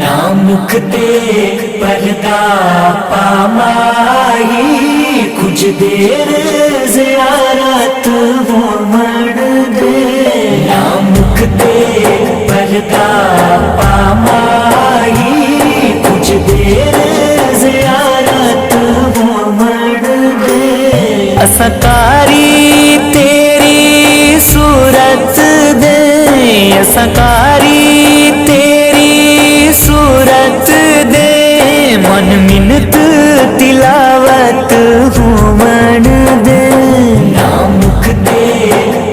ना मुकते पर्दा पामाही कुछ देर ज़ियारत वो मर दे। ना मुकते पर्दा पामाही कुछ देर ज़ियारत वो मर दे। असकारी तेरी सूरत दे, असकारी तेरी सूरत दे, मन मिन्नत तिलावत हो मन दे। ना मुकते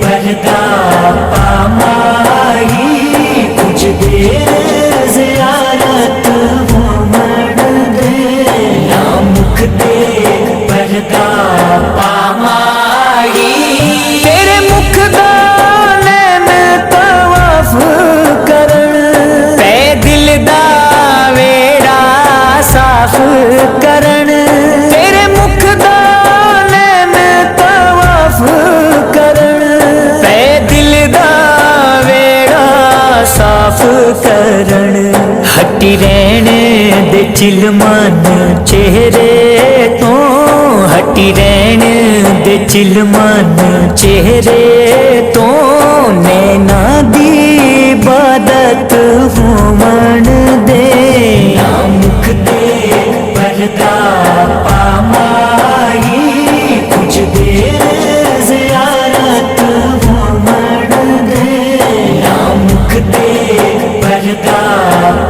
पर्दा पामाही कुछ देर ज़ियारत वो मर दे। ना मुकते पर्दा पामाही तेरे मुख दा नैन तवाफ करन, ते दिल दा वेड़ा साफ करन। तेरे मुख दा नैन तवाफ करन, ते दिल दा वेड़ा साफ करन। हटी रहने दे चिलमन चेहरे तो, हटी रहने दे चिलमन चेहरे तो, नैना दी इबादत हो मन दे। ना मुकते पर्दा पामाही कुछ देर ज़ियारत वो मर दे। ना मुकते पर्दा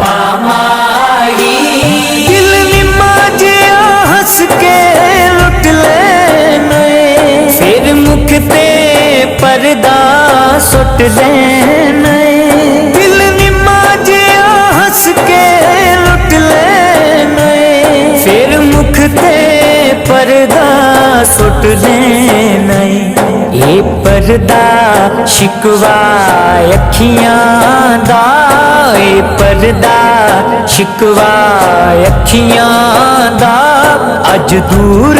पामाही दिल निम्मा जिया हंस के लुट लेने, फिर मुकते पर्दा सुट लेने। दिल निम्मा जिया हंस के लुट लेने, फिर मुकते पर्दा सुट लेने। ये पर्दा शिकवा अखियां दा, ये पर्दा शिकवा अखियां दा, अज दूर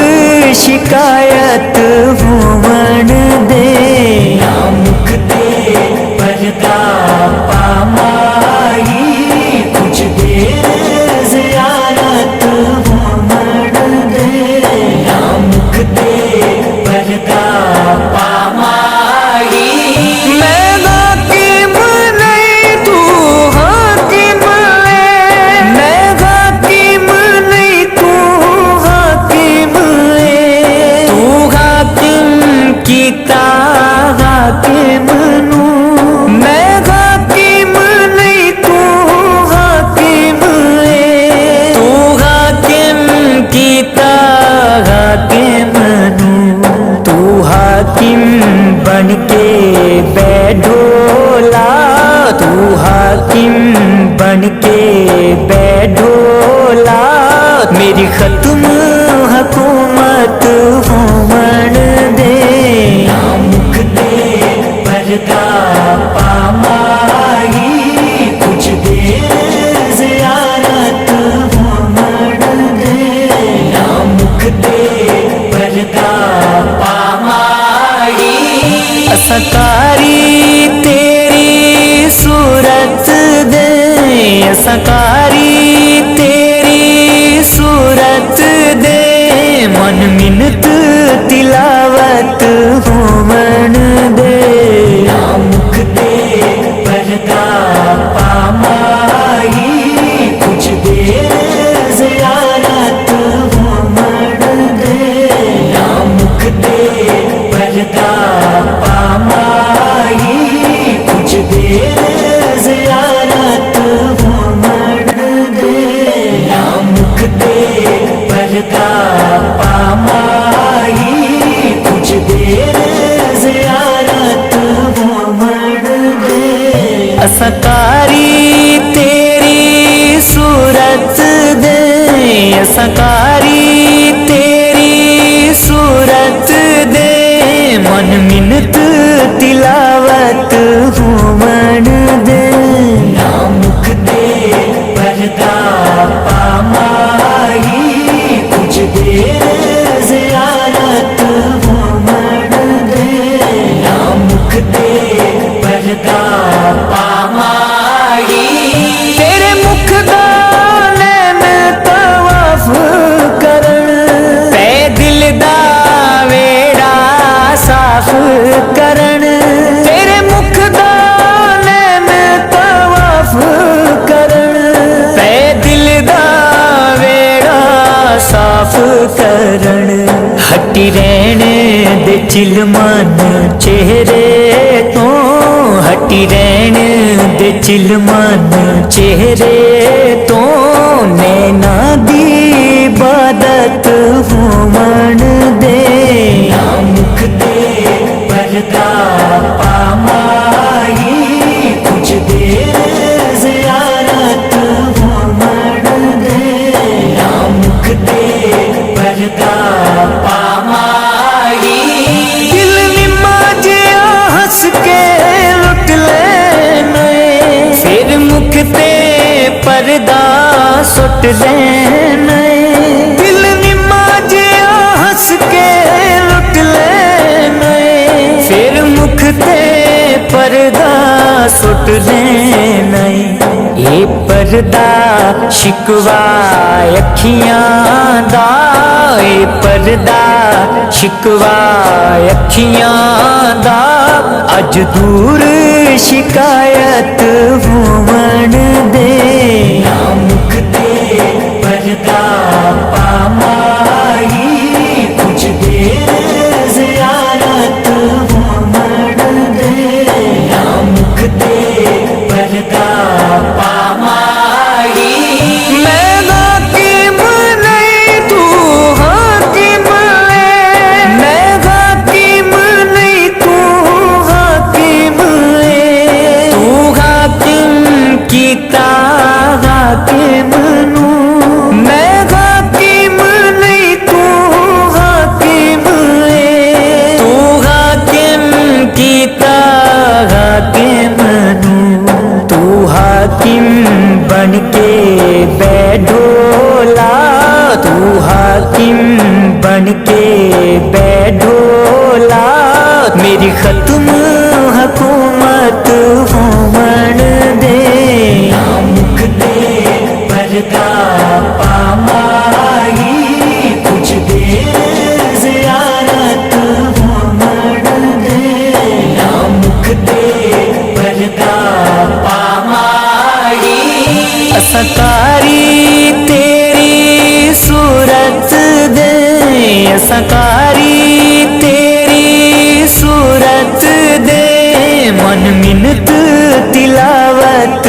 शिकायत हो मन दे। ना मुकते पर्दा पामाही कुछ देर ज़ियारत वो मर दे। ना मुकते पर्दा पामाही मैं हाकिम नहीं तू हाकिम है, मैं हाकिम नहीं तू हाकिम है। तू हाकिम कीता हाकिम नू, मैं हाकिम नहीं तू हाकिम है। तू हाकिम कीता हाकिम नू, तू हाकिम बन के बैठोला, तू हाकिम बन के बैठोला। मेरी खत्म हुकूमत हो मन दे। ना मुकते पर्दा पामाही कुछ देर ज़ियारत वो मर दे। ना मुकते पर्दा पामाही असकारी तेरी सूरत दे, असकारी तेरी सूरत दे, मन मिन्नत तिलावत हो मन दे। ना मुकते पर्दा पामाही कुछ देर ज़ियारत वो मर दे। ना मुकते पर्दा पामाही कुछ देर ज़ियारत वो मर दे। ना मुकते पर्दा पामाही चिलमन चेहरे तो हटी रहन दे चिलमन चेहरे तो नैना दी इबादत होवन दे मुख दे पर्दा पामाई कुछ देर ज़ियारत होवन दे मुख दे पर्दा पामाई दिल निम्मा जिया हंस के लुट लेने फिर मुख ते पर्दा सुट लेने दिल निम्मा जिया हंस के लुट लेने फिर मुख ते पर्दा सुट लेने ये पर्दा शिकवा अखियां दा ये पर्दा शिकवा अखियां दा अज दूर शिकायत होवन दे मुख ते पर्दा पामाई कुछ देर ज़ियारत होवन दे मुख ते पर्दा पामाई मैं हाकिम नहीं तू हाकिम है मैं हाकिम नहीं तू हाकिम है तू हाकिम कीता हाकिम नू मैं हाकिम नहीं तू हाकिम है तू हाकिम कीता हाकिम नू तू हाकिम बन के बैठोला तू हाकिम बन के बैठोला मेरी खत्म हुकूमत होवन दे मुख दे पर्दा पामाई कुछ देर ज़ियारत होवन दे मुख दे पर्दा पामाई असकारी तेरी सूरत दे असकारी तेरी सूरत दे मन मिन्नत तिलावत